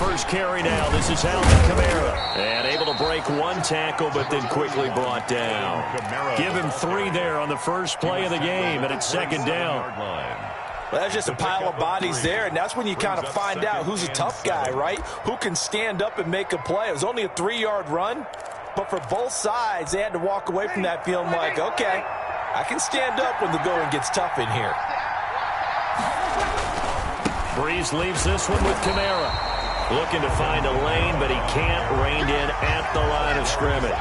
first carry now. This is Alvin Kamara. And able to break one tackle, but then quickly brought down. Give him 3 there on the first play of the game, and it's second down. Well, that's just a pile of bodies there, and that's when you kind of find out who's a tough guy, right? Who can stand up and make a play. It was only a 3-yard run, but for both sides, they had to walk away from that feeling like, okay, I can stand up when the going gets tough in here. Breeze leaves this one with Kamara. Looking to find a lane, but he can't. Reined in at the line of scrimmage.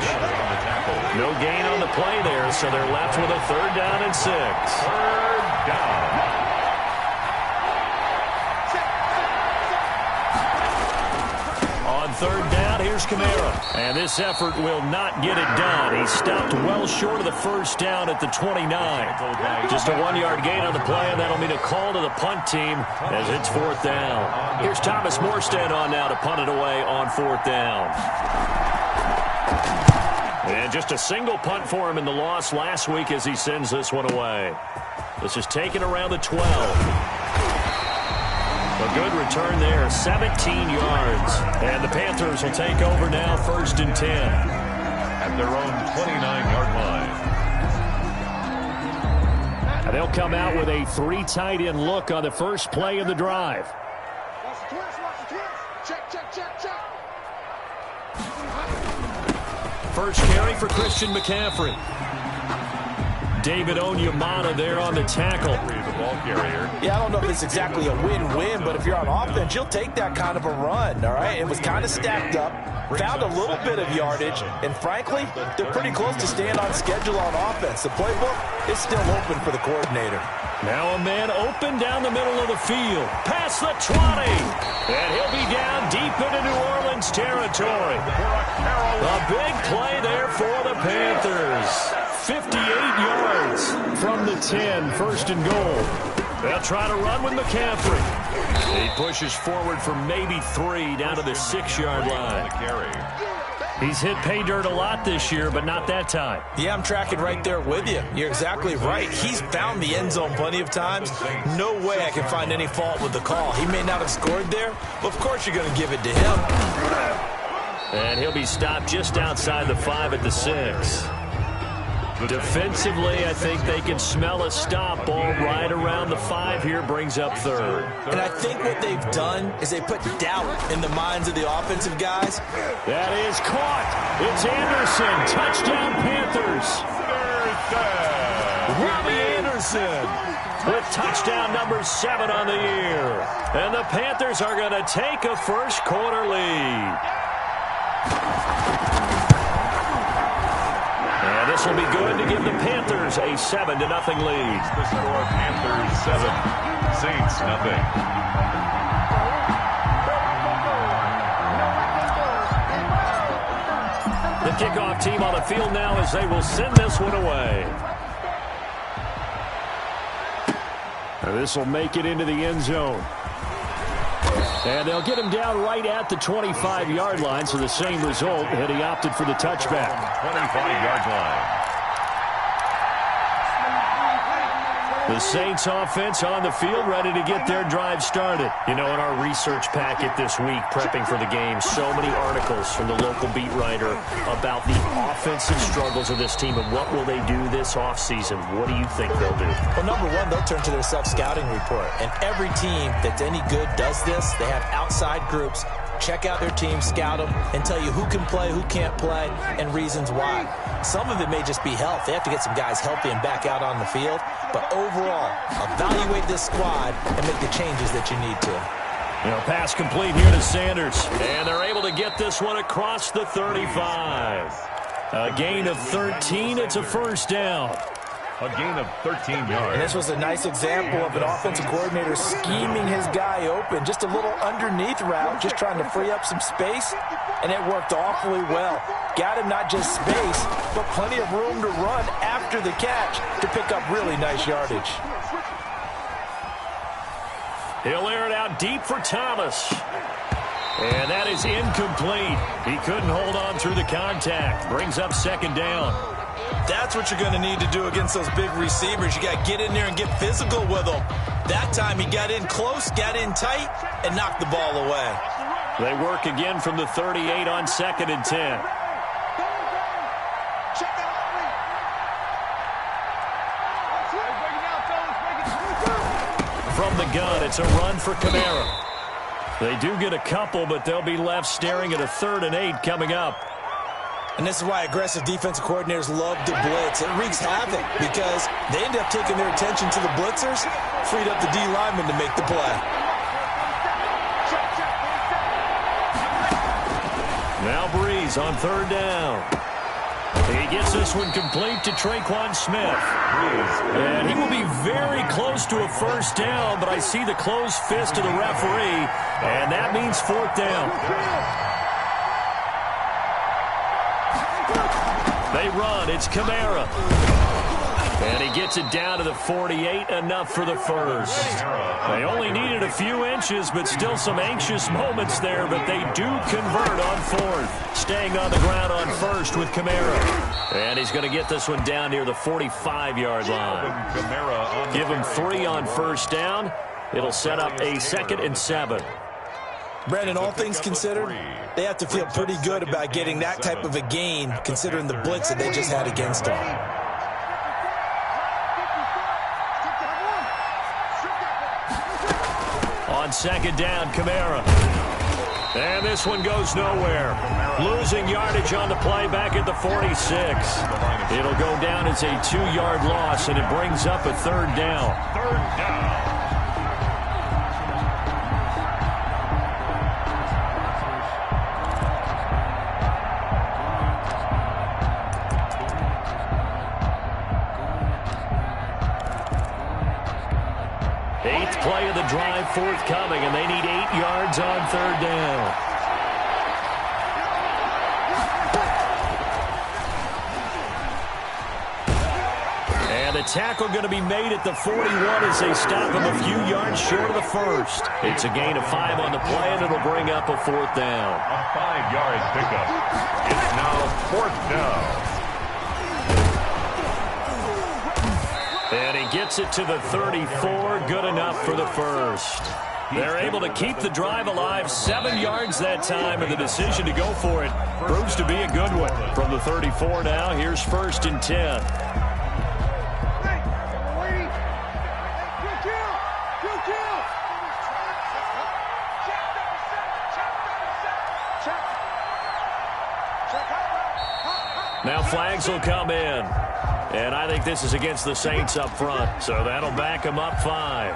No gain on the play there, so they're left with a 3rd down and 6. 3rd down. On 3rd down, here's Kamara. And this effort will not get it done. He stopped well short of the first down at the 29. Just a 1-yard gain on the play, and that'll mean a call to the punt team as it's 4th down. Here's Thomas Morstead on now to punt it away on 4th down. And just a single punt for him in the loss last week as he sends this one away. This is taken around the 12. A good return there, 17 yards. And the Panthers will take over now, 1st and 10. At their own 29-yard line. And they'll come out with a 3 tight end look on the first play of the drive. First carry for Christian McCaffrey. David Onyemata there on the tackle. The ball carrier. Yeah, I don't know if it's exactly a win-win, but if you're on offense, you'll take that kind of a run, all right? It was kind of stacked up, found a little bit of yardage, and frankly, they're pretty close to staying on schedule on offense. The playbook is still open for the coordinator. Now a man open down the middle of the field. Past the 20. And he'll be down deep into New Orleans territory. A big play there for the Panthers. 58 yards from the 10, 1st and goal. They'll try to run with McCaffrey. He pushes forward for maybe 3 down to the 6-yard line. He's hit pay dirt a lot this year, but not that time. Yeah, I'm tracking right there with you. You're exactly right. He's found the end zone plenty of times. No way I can find any fault with the call. He may not have scored there, but of course you're going to give it to him. And he'll be stopped just outside the 5 at the 6. Defensively, I think they can smell a stop. Ball right around the 5 here, brings up 3rd. And I think what they've done is they put doubt in the minds of the offensive guys. That is caught. It's Anderson. Touchdown, Panthers. Robbie Anderson with touchdown number 7 on the year. And the Panthers are going to take a first quarter lead. And this will be good to give the Panthers a 7-0 lead. The score, Panthers 7, Saints nothing. The kickoff team on the field now as they will send this one away. And this will make it into the end zone. And they'll get him down right at the 25-yard line, so the same result had he opted for the touchback. 25-yard line. The Saints offense on the field, ready to get their drive started. You know, in our research packet this week, prepping for the game, so many articles from the local beat writer about the offensive struggles of this team and what will they do this offseason. What do you think they'll do? Well, number one, they'll turn to their self-scouting report. And every team that's any good does this. They have outside groups. Check out their team, scout them, and tell you who can play, who can't play, and reasons why. Some of it may just be health. They have to get some guys healthy and back out on the field. But overall, evaluate this squad and make the changes that you need to. You know, pass complete here to Sanders. And they're able to get this one across the 35. A gain of 13. It's a first down. A gain of 13 yards. And this was a nice example of an offensive coordinator scheming his guy open. Just a little underneath route, just trying to free up some space, and it worked awfully well. Got him not just space, but plenty of room to run after the catch to pick up really nice yardage. He'll air it out deep for Thomas. And that is incomplete. He couldn't hold on through the contact. Brings up second down. That's what you're going to need to do against those big receivers. You got to get in there and get physical with them. That time he got in close, got in tight, and knocked the ball away. They work again from the 38 on 2nd and 10. From the gun, it's a run for Kamara. They do get a couple, but they'll be left staring at a 3rd and 8 coming up. And this is why aggressive defensive coordinators love to blitz. It wreaks havoc because they end up taking their attention to the blitzers, freed up the D lineman to make the play. Now Breeze on 3rd down. He gets this one complete to Traquan Smith. And he will be very close to a 1st down, but I see the closed fist of the referee, and that means 4th down. They run. It's Kamara. And he gets it down to the 48, enough for the first. They only needed a few inches, but still some anxious moments there, but they do convert on 4th. Staying on the ground on 1st with Kamara. And he's going to get this one down near the 45-yard line. Give him 3 on 1st down. It'll set up a 2nd and 7. Brandon, all things considered, they have to feel pretty good about getting that type of a gain, considering the blitz that they just had against them. On 2nd down, Kamara. And this one goes nowhere. Losing yardage on the play back at the 46. It'll go down as a 2-yard loss, and it brings up a 3rd down. 3rd down. Play of the drive forthcoming, and they need 8 yards on 3rd down. And the tackle going to be made at the 41 as they stop him a few yards short of the 1st. It's a gain of 5 on the play, and it'll bring up a 4th down. A 5-yard pickup. It's now 4th down. And he gets it to the 34, good enough for the 1st. They're able to keep the drive alive, 7 yards that time, and the decision to go for it proves to be a good one. From the 34 now, here's 1st and 10. Now flags will come in. And I think this is against the Saints up front, so that'll back them up 5.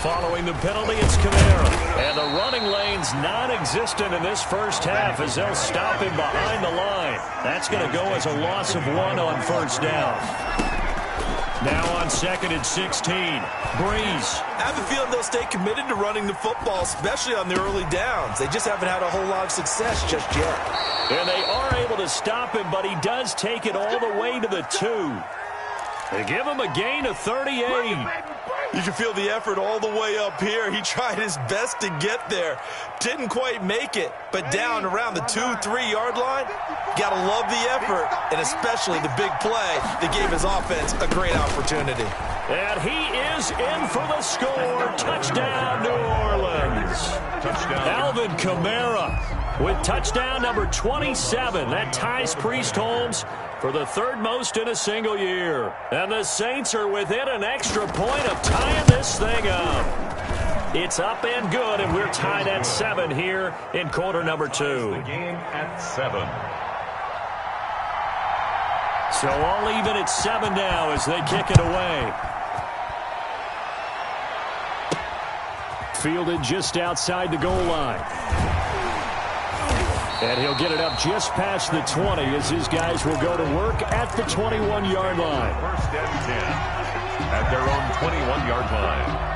Following the penalty, it's Kamara. And the running lane's non-existent in this first half as they'll stop him behind the line. That's going to go as a loss of 1 on 1st down. Now on 2nd and 16, Breeze. I have a feeling they'll stay committed to running the football, especially on the early downs. They just haven't had a whole lot of success just yet. And they are able to stop him, but he does take it all the way to the 2. They give him a gain of 38. You can feel the effort all the way up here. He tried his best to get there. Didn't quite make it, but down around the 2-3 yard line, gotta love the effort, and especially the big play that gave his offense a great opportunity. And he is in for the score. Touchdown, New Orleans. Touchdown. Alvin Kamara with touchdown number 27. That ties Priest Holmes for the 3rd most in a single year. And the Saints are within an extra point of tying this thing up. It's up and good, and we're tied at 7 here in quarter number 2. The game at 7. So all even at 7 now as they kick it away. Fielded just outside the goal line. And he'll get it up just past the 20 as his guys will go to work at the 21-yard line. 1st and 10 at their own 21-yard line.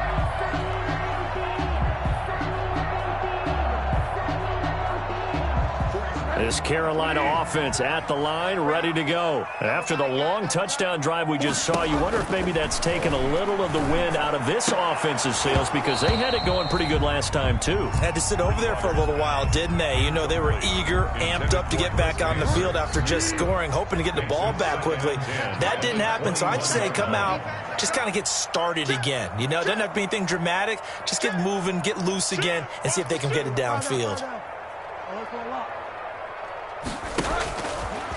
This Carolina offense at the line, ready to go. After the long touchdown drive we just saw, you wonder if maybe that's taken a little of the wind out of this offensive sails because they had it going pretty good last time too. Had to sit over there for a little while, didn't they? You know, they were eager, amped up to get back on the field after just scoring, hoping to get the ball back quickly. That didn't happen, so I'd say come out, just kind of get started again. You know, it doesn't have to be anything dramatic. Just get moving, get loose again, and see if they can get it downfield.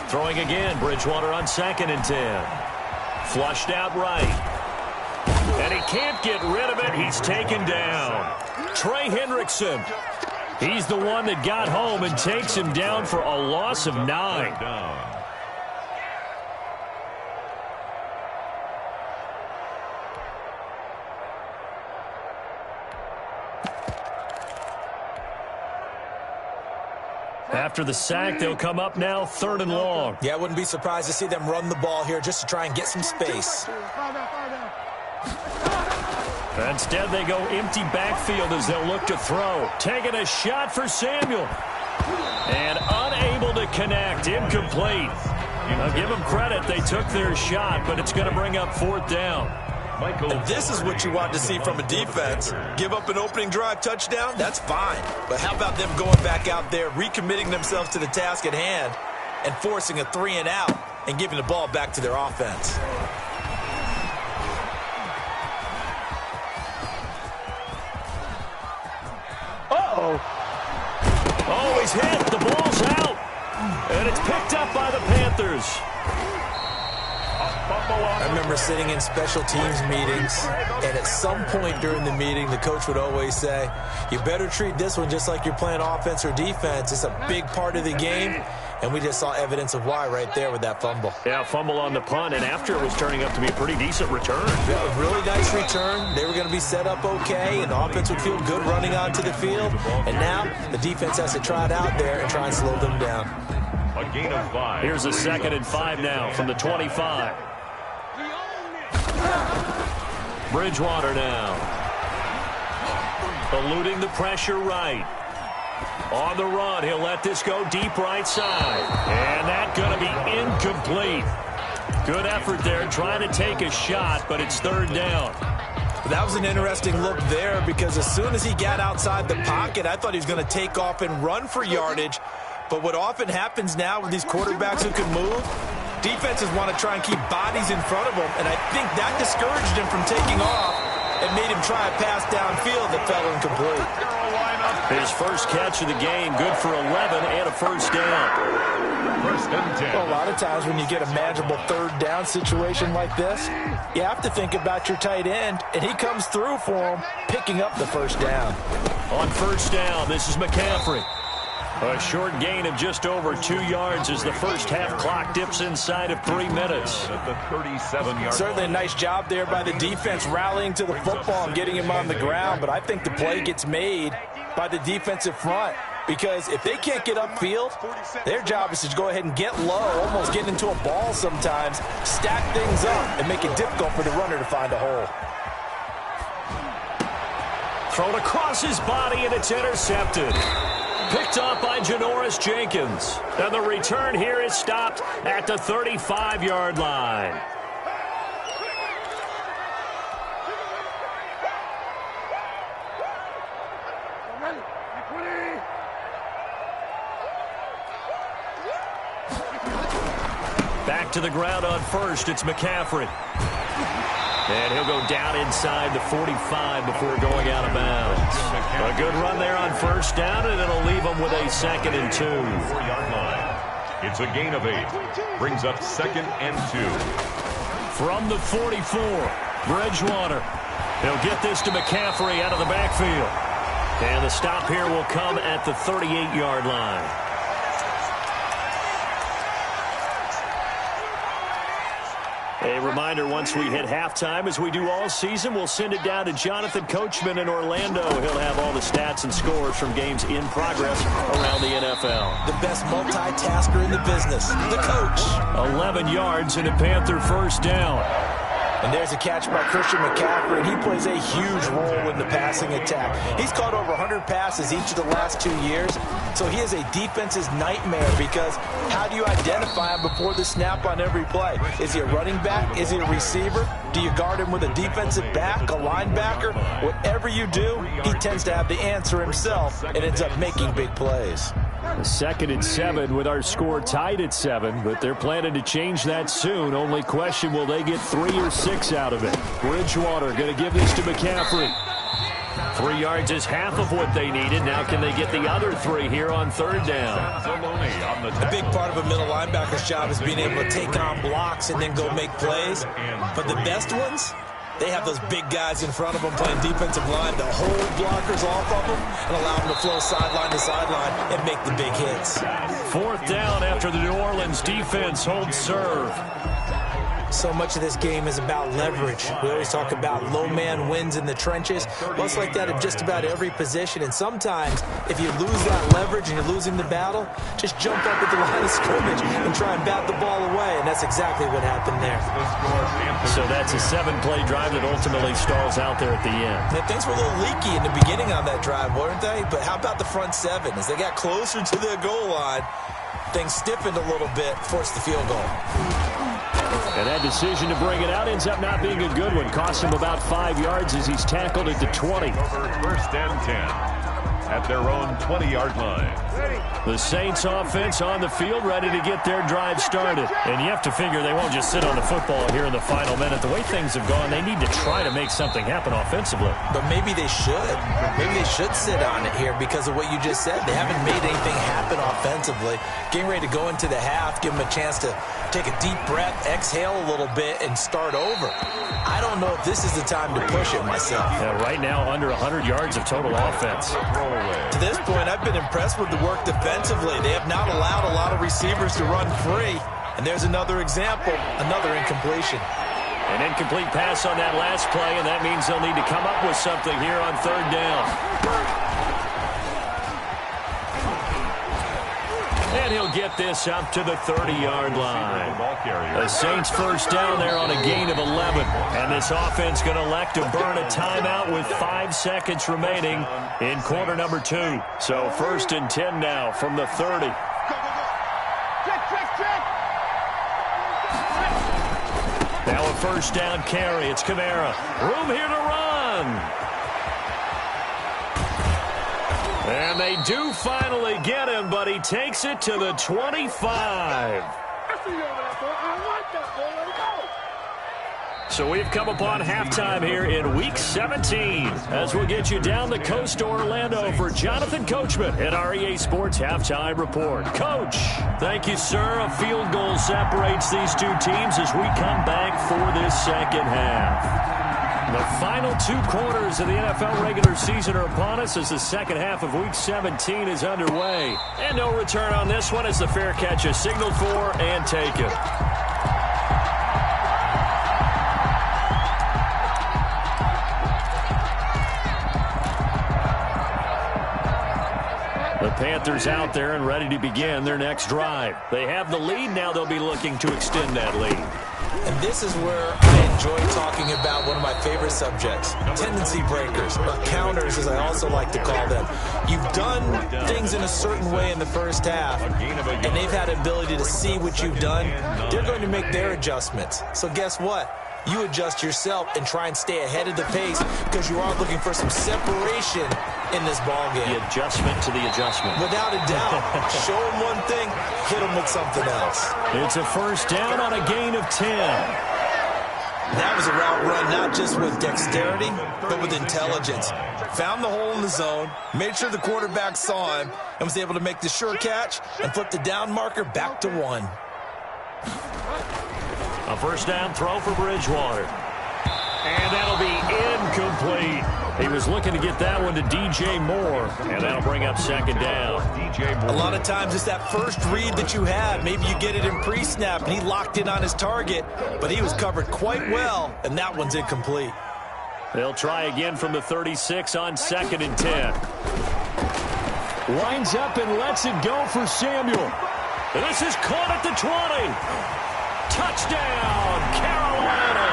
Throwing again, Bridgewater on 2nd and 10. Flushed out right. And he can't get rid of it. He's taken down. Trey Hendrickson. He's the one that got home and takes him down for a loss of 9. After the sack, they'll come up now 3rd and long. Yeah, I wouldn't be surprised to see them run the ball here just to try and get some space. Instead, they go empty backfield as they'll look to throw. Taking a shot for Samuel. And unable to connect. Incomplete. I'll give them credit. They took their shot, but it's going to bring up 4th down. And this is what you want to see from a defense. Give up an opening drive touchdown, that's fine. But how about them going back out there, recommitting themselves to the task at hand, and forcing a 3-and-out and giving the ball back to their offense. Oh, he's hit. The ball's out. And it's picked up by the Panthers. I remember sitting in special teams meetings, and at some point during the meeting, the coach would always say, you better treat this one just like you're playing offense or defense. It's a big part of the game, and we just saw evidence of why right there with that fumble. Yeah, fumble on the punt, and after it was turning up to be a pretty decent return. Yeah, a really nice return. They were going to be set up okay, and the offense would feel good running onto the field. And now the defense has to try it out there and try and slow them down. A gain of 5. Here's a 2nd and 5 now from the 25. Bridgewater now. Eluding the pressure right. On the run, he'll let this go deep right side. And that's going to be incomplete. Good effort there, trying to take a shot, but it's 3rd down. That was an interesting look there because as soon as he got outside the pocket, I thought he was going to take off and run for yardage. But what often happens now with these quarterbacks who can move, defenses want to try and keep bodies in front of them, and I think that discouraged him from taking off and made him try a pass downfield that fell incomplete. His first catch of the game, good for 11 and a 1st down. 1st and 10. Well, a lot of times when you get a manageable 3rd down situation like this, you have to think about your tight end, and he comes through for him, picking up the 1st down. On 1st down, this is McCaffrey. A short gain of just over 2 yards as the first half clock dips inside of 3 minutes. At the 37-yard Certainly a nice job there by the defense rallying to the football and getting him on the ground, but I think the play gets made by the defensive front because if they can't get upfield, their job is to go ahead and get low, almost get into a ball sometimes, stack things up, and make it difficult for the runner to find a hole. Thrown across his body, and it's intercepted. Picked up by Janoris Jenkins. And the return here is stopped at the 35-yard line. Back to the ground on 1st. It's McCaffrey. And he'll go down inside the 45 before going out of bounds. A good run there on 1st down, and it'll leave them with a 2nd and 2. 4-yard line. It's a gain of 8. Brings up 2nd and 2. From the 44, Bridgewater. He'll get this to McCaffrey out of the backfield. And the stop here will come at the 38-yard line. A reminder, once we hit halftime, as we do all season, we'll send it down to Jonathan Coachman in Orlando. He'll have all the stats and scores from games in progress around the NFL. The best multitasker in the business, the coach. 11 yards and a Panther 1st down. And there's a catch by Christian McCaffrey, and he plays a huge role in the passing attack. He's caught over 100 passes each of the last 2 years, so he is a defense's nightmare because how do you identify him before the snap on every play? Is he a running back? Is he a receiver? Do you guard him with a defensive back, a linebacker? Whatever you do, he tends to have the answer himself and ends up making big plays. 2nd and 7 with our score tied at 7, but they're planning to change that soon. Only question, will they get 3 or 6 out of it? Bridgewater going to give this to McCaffrey. 3 yards is half of what they needed. Now can they get the other 3 here on 3rd down? A big part of a middle linebacker's job is being able to take on blocks and then go make plays. But the best ones, they have those big guys in front of them playing defensive line to hold blockers off of them and allow them to flow sideline to sideline and make the big hits. 4th down after the New Orleans defense holds serve. So much of this game is about leverage. We always talk about low man wins in the trenches. Well, it's like that in just about every position. And sometimes, if you lose that leverage and you're losing the battle, just jump up at the line of scrimmage and try and bat the ball away. And that's exactly what happened there. So that's a 7-play drive that ultimately stalls out there at the end. Now, things were a little leaky in the beginning on that drive, weren't they? But how about the front 7? As they got closer to the goal line, things stiffened a little bit, forced the field goal. And that decision to bring it out ends up not being a good one. Cost him about 5 yards as he's tackled at the 20. 1st and 10 at their own 20-yard line. The Saints offense on the field, ready to get their drive started. And you have to figure they won't just sit on the football here in the final minute. The way things have gone, they need to try to make something happen offensively. But maybe they should. Maybe they should sit on it here because of what you just said. They haven't made anything happen offensively. Getting ready to go into the half, give them a chance to take a deep breath, exhale a little bit, and start over. I don't know if this is the time to push it myself. Yeah, right now, under 100 yards of total offense. To this point, I've been impressed with the work defensively. They have not allowed a lot of receivers to run free. And there's another example, another incompletion. An incomplete pass on that last play, and that means they'll need to come up with something here on 3rd down. And he'll get this up to the 30-yard line. The Saints 1st down there on a gain of 11. And this offense going to elect to burn a timeout with 5 seconds remaining in quarter number 2. So 1st and 10 now from the 30. Now a 1st down carry. It's Kamara. Room here to run. And they do finally get him, but he takes it to the 25. So we've come upon halftime here in Week 17 as we'll get you down the coast to Orlando for Jonathan Coachman at our EA Sports Halftime Report. Coach, thank you, sir. A field goal separates these two teams as we come back for this 2nd half. The final 2 quarters of the NFL regular season are upon us as the 2nd half of Week 17 is underway. And no return on this one as the fair catch is signaled for and taken. The Panthers out there and ready to begin their next drive. They have the lead. Now they'll be looking to extend that lead. And this is where I enjoy talking about one of my favorite subjects, tendency breakers, or counters as I also like to call them. You've done things in a certain way in the first half, and they've had the ability to see what you've done. They're going to make their adjustments. So guess what? You adjust yourself and try and stay ahead of the pace because you are looking for some separation in this ball game. The adjustment to the adjustment. Without a doubt. Show them one thing, hit them with something else. It's a 1st down on a gain of 10. That was a route run not just with dexterity, but with intelligence. Found the hole in the zone, made sure the quarterback saw him, and was able to make the sure catch and flip the down marker back to 1. A 1st down throw for Bridgewater. And that'll be incomplete. He was looking to get that one to DJ Moore, and that'll bring up 2nd down. A lot of times it's that first read that you have. Maybe you get it in pre-snap, and he locked in on his target, but he was covered quite well, and that one's incomplete. They'll try again from the 36 on 2nd and 10. Winds up and lets it go for Samuel. And this is caught at the 20. Touchdown, Carolina.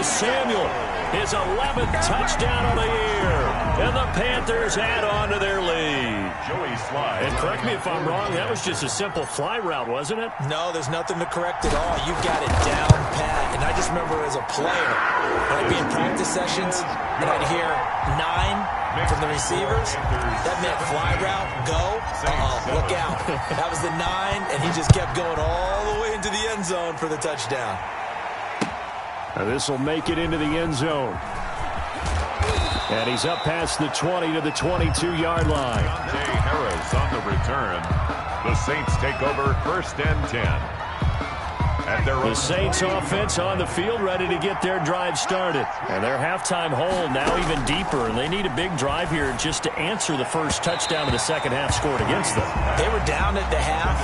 to Samuel. His 11th touchdown of the year. And the Panthers add on to their lead. Joey Slide. And correct me if I'm wrong, that was just a simple fly route, wasn't it? No, there's nothing to correct at all. You've got it down pat. And I just remember as a player, I'd be in practice sessions, and I'd hear 9 from the receivers. That meant fly route, go. Look out. That was the 9, and he just kept going all the way into the end zone for the touchdown. Now this will make it into the end zone. And he's up past the 20 to the 22-yard line. Harris on the return. The Saints take over 1st and 10. The Saints offense on the field ready to get their drive started. And their halftime hole now even deeper. And they need a big drive here just to answer the first touchdown of the second half scored against them. They were down at the half.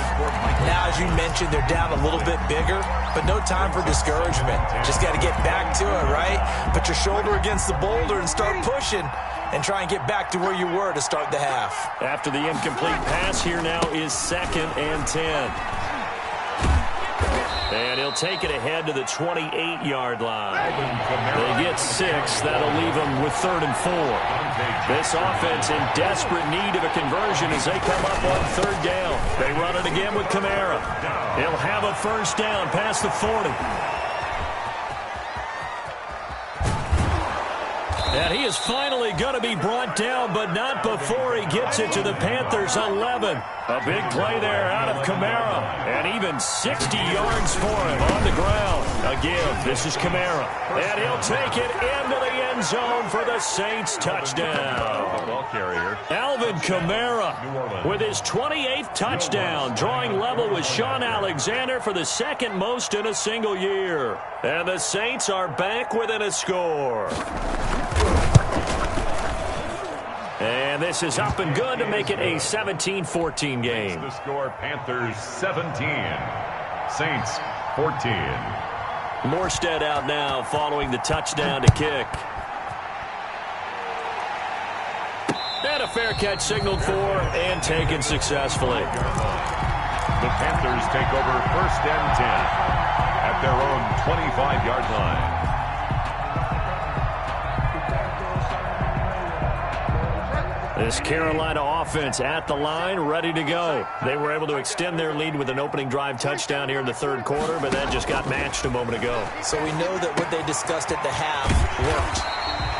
Now, as you mentioned, they're down a little bit bigger. But no time for discouragement. Just got to get back to it, right? Put your shoulder against the boulder and start pushing. And try and get back to where you were to start the half. After the incomplete pass, here now is 2nd and 10. And he'll take it ahead to the 28-yard line. They get 6. That'll leave them with 3rd and 4. This offense in desperate need of a conversion as they come up on 3rd down. They run it again with Kamara. He'll have a first down past the 40. And he is finally going to be brought down, but not before he gets it to the Panthers' 11. A big play there out of Kamara, and even 60 yards for him on the ground. Again, this is Kamara, and he'll take it into the end zone for the Saints touchdown. Ball carrier. Alvin Kamara with his 28th touchdown, drawing level with Sean Alexander for the 2nd most in a single year. And the Saints are back within a score. And this is up and good to make it a 17-14 game. The score, Panthers 17, Saints 14. Morstead out now following the touchdown to kick. And a fair catch signaled for and taken successfully. The Panthers take over 1st and 10 at their own 25-yard line. This Carolina offense at the line, ready to go. They were able to extend their lead with an opening drive touchdown here in the 3rd quarter, but that just got matched a moment ago. So we know that what they discussed at the half worked.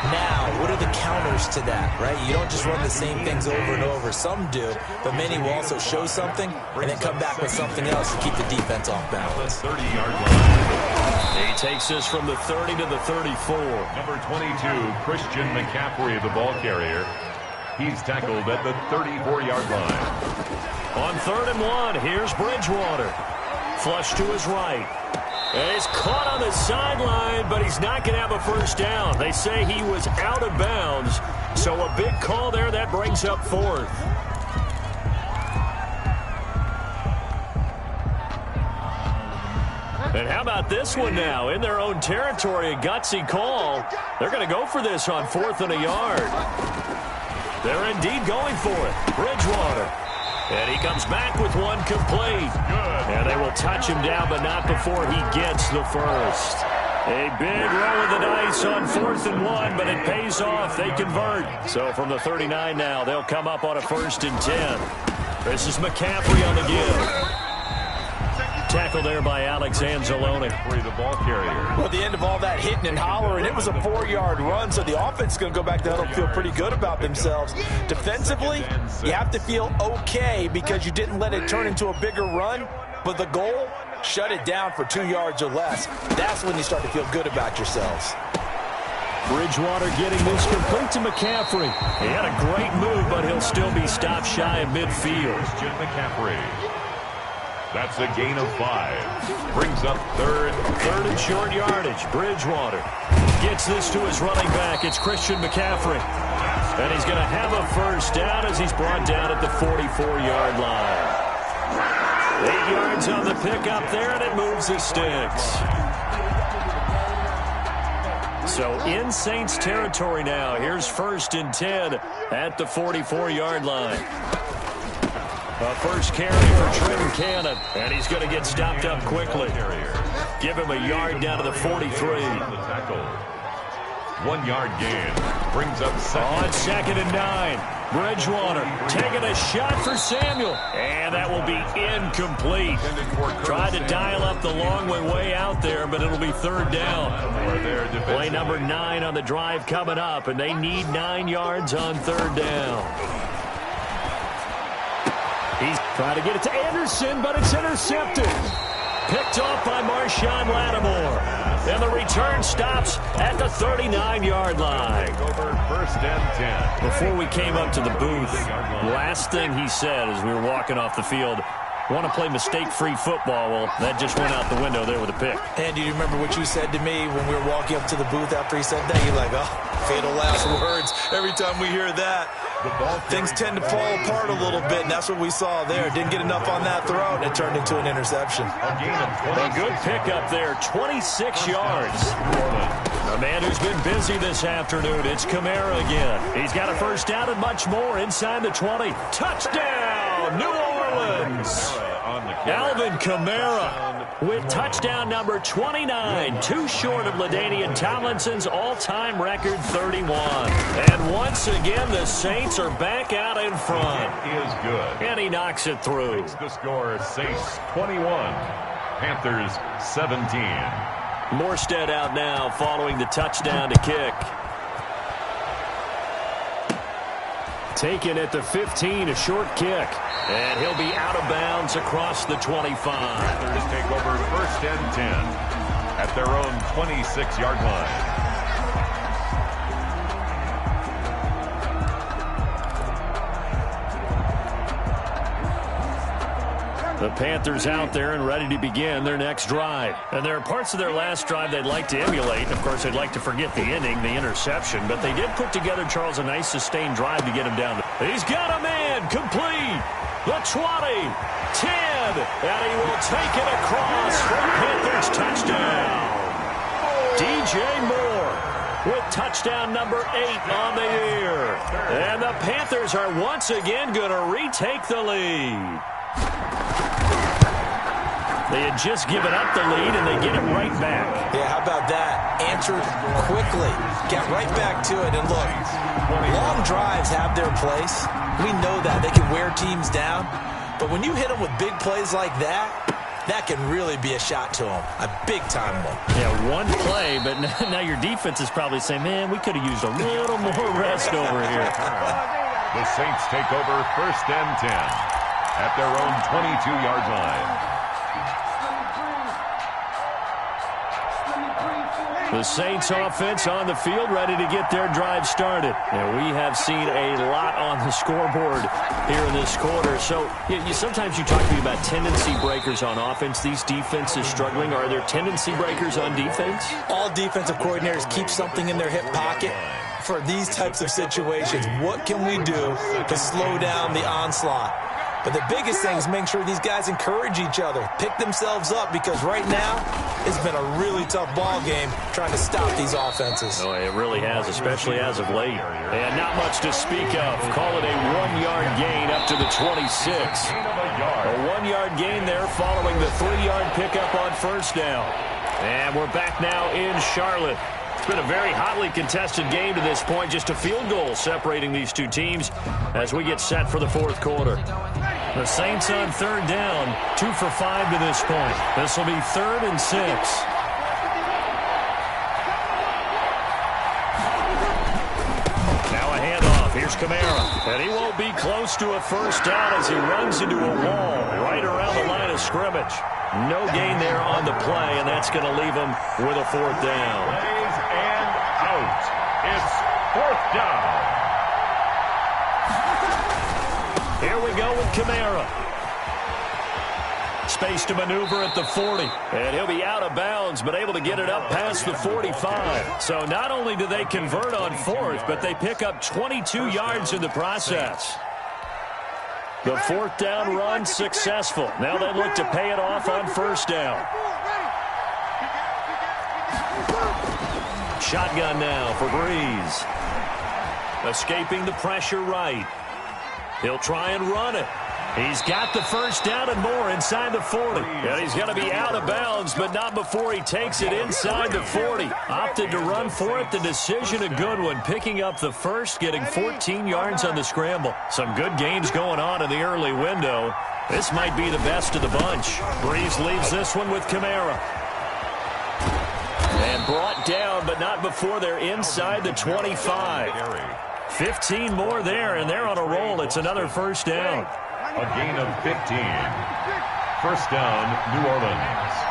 Now, what are the counters to that, right? You don't just run the same things over and over. Some do, but many will also show something and then come back with something else to keep the defense off balance. 30-yard line. He takes this from the 30 to the 34. Number 22, Christian McCaffrey, the ball carrier. He's tackled at the 34-yard line. On 3rd and 1, here's Bridgewater. Flush to his right. And he's caught on the sideline, but he's not going to have a first down. They say he was out of bounds. So a big call there that brings up 4th. And how about this one now? In their own territory, a gutsy call. They're going to go for this on 4th and a yard. They're indeed going for it. Bridgewater. And he comes back with one complete. And they will touch him down, but not before he gets the first. A big roll of the dice on 4th and 1, but it pays off. They convert. So from the 39 now, they'll come up on a 1st and 10. This is McCaffrey on the give. Tackle there by Alex Anzalone. The ball carrier. Well, at the end of all that hitting and hollering, it was a 4-yard run, so the offense is going to go back to huddle and feel pretty good about themselves. Defensively, you have to feel okay because you didn't let it turn into a bigger run, but the goal, shut it down for 2 yards or less. That's when you start to feel good about yourselves. Bridgewater getting this complete to McCaffrey. He had a great move, but he'll still be stopped shy of midfield. Christian McCaffrey. That's a gain of 5. Brings up 3rd and short yardage. Bridgewater gets this to his running back. It's Christian McCaffrey. And he's going to have a first down as he's brought down at the 44-yard line. 8 yards on the pickup there, and it moves the sticks. So in Saints territory now. Here's 1st and 10 at the 44-yard line. A first carry for Trenton Cannon, and he's going to get stopped up quickly. Give him a yard down to the 43. 1 yard gain. Brings up second. On 2nd and 9. Bridgewater taking a shot for Samuel. And that will be incomplete. Tried to dial up the long way out there, but it'll be 3rd down. Play number 9 on the drive coming up, and they need 9 yards on 3rd down. He's trying to get it to Anderson, but it's intercepted. Picked off by Marshawn Lattimore. And the return stops at the 39-yard line. Over 1st and 10. Before we came up to the booth, last thing he said as we were walking off the field, want to play mistake-free football. Well, that just went out the window there with a pick. And do you remember what you said to me when we were walking up to the booth after he said that? You're like, oh, fatal last words. Every time we hear that, things tend to fall apart a little bit, and that's what we saw there. Didn't get enough on that throw, and it turned into an interception. A good pickup there, 26 yards. The man who's been busy this afternoon, it's Kamara again. He's got a 1st down and much more inside the 20. Touchdown, New Orleans! Alvin Kamara with touchdown number 29, too short of LaDainian Tomlinson's all-time record 31. And once again, the Saints are back out in front. It is good. And he knocks it through. It's the score, Saints 21, Panthers 17. Morstead out now following the touchdown to kick. Taken at the 15, a short kick. And he'll be out of bounds across the 25. Panthers take over 1st and 10 at their own 26-yard line. The Panthers out there and ready to begin their next drive. And there are parts of their last drive they'd like to emulate. Of course, they'd like to forget the inning, the interception. But they did put together, Charles, a nice sustained drive to get him down. He's got a man complete. The 20, 10, and he will take it across for Panthers touchdown. DJ Moore with touchdown number 8 on the year. And the Panthers are once again going to retake the lead. They had just given up the lead, and they get it right back. Yeah, how about that? Answered quickly. Get right back to it. And look, long drives have their place. We know that. They can wear teams down. But when you hit them with big plays like that, that can really be a shot to them. A big-time one. Yeah, one play, but now your defense is probably saying, man, we could have used a little more rest over here. The Saints take over 1st and 10 at their own 22-yard line. The Saints offense on the field ready to get their drive started. And we have seen a lot on the scoreboard here in this quarter. So sometimes you talk to me about tendency breakers on offense. These defenses struggling. Are there tendency breakers on defense? All defensive coordinators keep something in their hip pocket for these types of situations. What can we do to slow down the onslaught? But the biggest thing is making sure these guys encourage each other, pick themselves up, because right now it's been a really tough ball game trying to stop these offenses. Oh, it really has, especially as of late. And not much to speak of. Call it a 1-yard gain up to the 26. A 1-yard gain there following the 3-yard pickup on 1st down. And we're back now in Charlotte. It's been a very hotly contested game to this point. Just a field goal separating these two teams as we get set for the 4th quarter. The Saints on 3rd down, 2 for 5 to this point. This will be 3rd and 6. Now a handoff. Here's Kamara. And he won't be close to a 1st down as he runs into a wall right around the line of scrimmage. No gain there on the play, and that's going to leave him with a 4th down. Plays and out. It's 4th down. Here we go with Kamara. Space to maneuver at the 40. And he'll be out of bounds, but able to get it up past the 45. So not only do they convert on 4th, but they pick up 22 yards in the process. The 4th down run successful. Now they look to pay it off on 1st down. Shotgun now for Breeze. Escaping the pressure right. He'll try and run it. He's got the first down and more inside the 40. And he's going to be out of bounds, but not before he takes it inside the 40. Opted to run for it. The decision a good one. Picking up the first, getting 14 yards on the scramble. Some good games going on in the early window. This might be the best of the bunch. Breeze leaves this one with Kamara. And brought down, but not before they're inside the 25. 15 more there, and they're on a roll. It's another first down. A gain of 15. First down, New Orleans.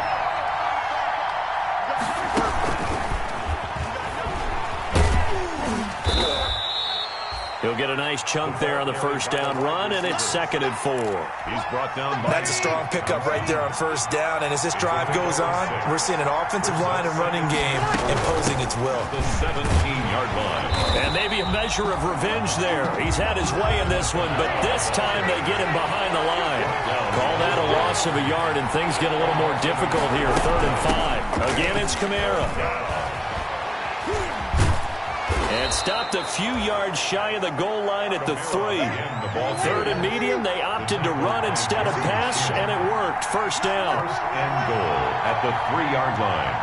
He'll get a nice chunk there on the first down run, and it's 2nd and 4. He's brought down by... That's a strong pickup right there on first down, and as this drive goes on, we're seeing an offensive line and running game imposing its will. The 17-yard line. And maybe a measure of revenge there. He's had his way in this one, but this time they get him behind the line. Call that a loss of a yard, and things get a little more difficult here. 3rd and 5. Again, it's Kamara. And stopped a few yards shy of the goal line at the 3. 3rd and medium, they opted to run instead of pass, and it worked. First down. First and goal at the 3-yard line.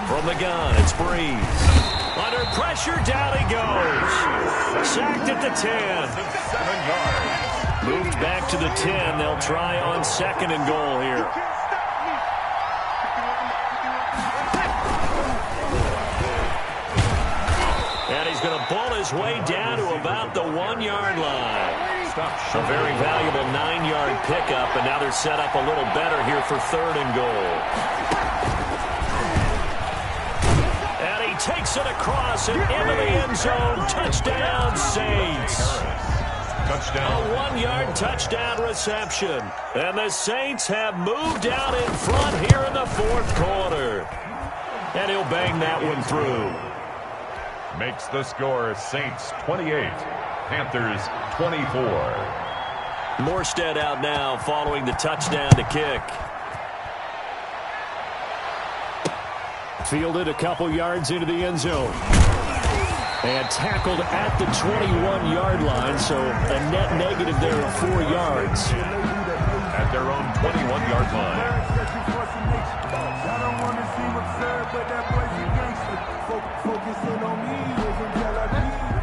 From the gun, it's Breeze. Under pressure, down he goes. Sacked at the 10. 7 yards. Moved back to the 10. They'll try on 2nd and goal here. And he's going to pull his way down to about the 1-yard line. A very valuable 9-yard pickup, and now they're set up a little better here for 3rd and goal. And he takes it across and into the end zone. Touchdown, Saints. Touchdown. A 1-yard touchdown reception. And the Saints have moved out in front here in the 4th quarter. And he'll bang that one through. Makes the score Saints 28, Panthers 24. Morstead out now following the touchdown to kick. Fielded a couple yards into the end zone. And tackled at the 21-yard line, so a net negative there of 4 yards. At their own 21-yard line.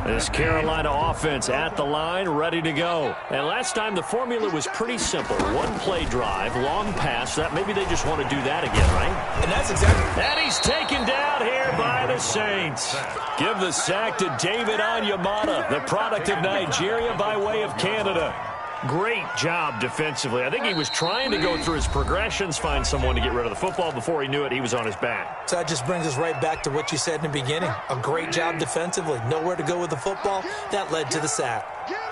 This Carolina offense at the line, ready to go. And last time the formula was pretty simple. 1-play drive, long pass. That maybe they just want to do that again, right? And that's exactly... And he's taken down here by the Saints. Give the sack to David Onyemata, the product of Nigeria by way of Canada. Great job defensively. I think he was trying to go through his progressions, find someone to get rid of the football. Before he knew it, he was on his back. So that just brings us right back to what you said in the beginning. A great job defensively. Nowhere to go with the football. That led to the sack.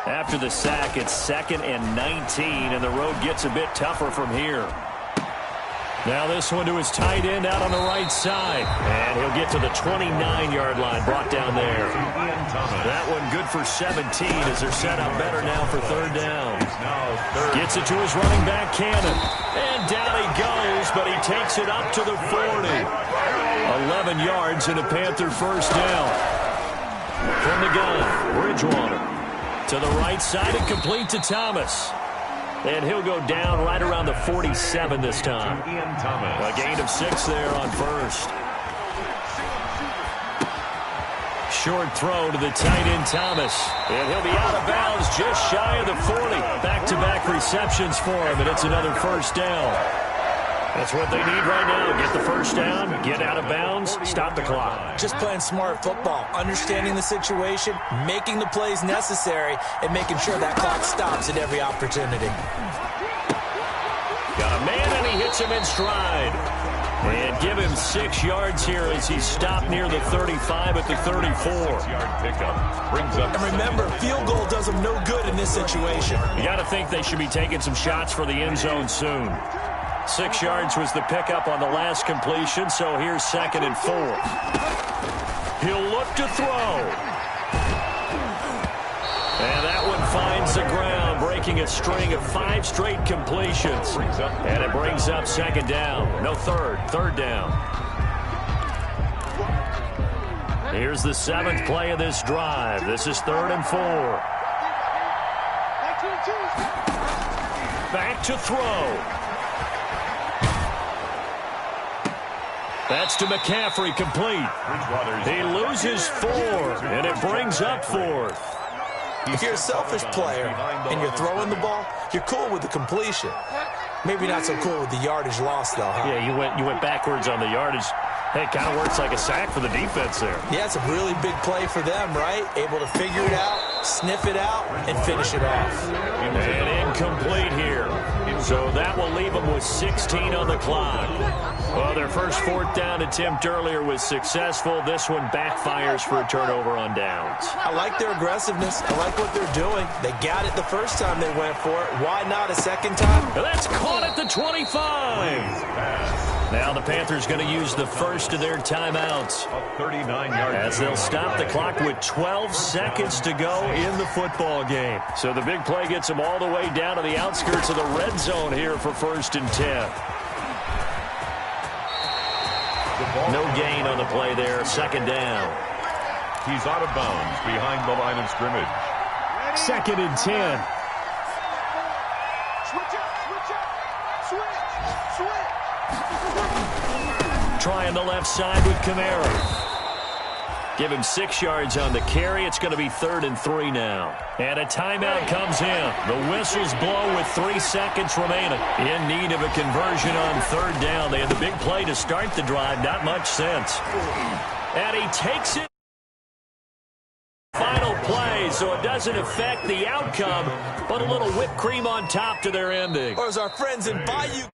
After the sack, it's 2nd and 19, and the road gets a bit tougher from here. Now this one to his tight end out on the right side. And he'll get to the 29-yard line, brought down there. That one good for 17 as they're set up better now for 3rd down. Gets it to his running back, Cannon. And down he goes, but he takes it up to the 40. 11 yards and a Panther first down. From the gun, Bridgewater. To the right side and complete to Thomas. And he'll go down right around the 47 this time. A gain of 6 there on first. Short throw to the tight end, Thomas. And he'll be out of bounds just shy of the 40. Back-to-back receptions for him, and it's another first down. That's what they need right now. Get the first down, get out of bounds, stop the clock. Just playing smart football, understanding the situation, making the plays necessary, and making sure that clock stops at every opportunity. Got a man, and he hits him in stride. And give him 6 yards here as he's stopped near the 35 at the 34. 6-yard pickup brings up. And remember, field goal does them no good in this situation. You got to think they should be taking some shots for the end zone soon. 6 yards was the pickup on the last completion, so here's 2nd and 4. He'll look to throw. And that one finds the ground, breaking a string of 5 straight completions. And it brings up 2nd down. No, third down. Here's the 7th play of this drive. This is 3rd and 4. Back to throw. That's to McCaffrey, complete. He loses 4, and it brings up 4th. If you're a selfish player and you're throwing the ball, you're cool with the completion. Maybe not so cool with the yardage loss, though, huh? Yeah, you went backwards on the yardage. Hey, it kind of works like a sack for the defense there. Yeah, it's a really big play for them, right? Able to figure it out, sniff it out, and finish it off. And incomplete here. So that will leave them with 16 on the clock. Well, their first 4th down attempt earlier was successful. This one backfires for a turnover on downs. I like their aggressiveness. I like what they're doing. They got it the first time they went for it. Why not a second time? And that's caught at the 25. Now the Panthers going to use the first of their timeouts. 39-yard as they'll stop the clock with 12 seconds to go in the football game. So the big play gets them all the way down to the outskirts of the red zone here for 1st and 10. No gain on the play there. 2nd down. He's out of bounds behind the line of scrimmage. 2nd and 10. Trying the left side with Kamara. Give him 6 yards on the carry. It's going to be 3rd and 3 now. And a timeout comes in. The whistles blow with 3 seconds remaining. In need of a conversion on 3rd down. They had the big play to start the drive. Not much sense. And he takes it. Final play, so it doesn't affect the outcome, but a little whipped cream on top to their ending. Or as our friends in Bayou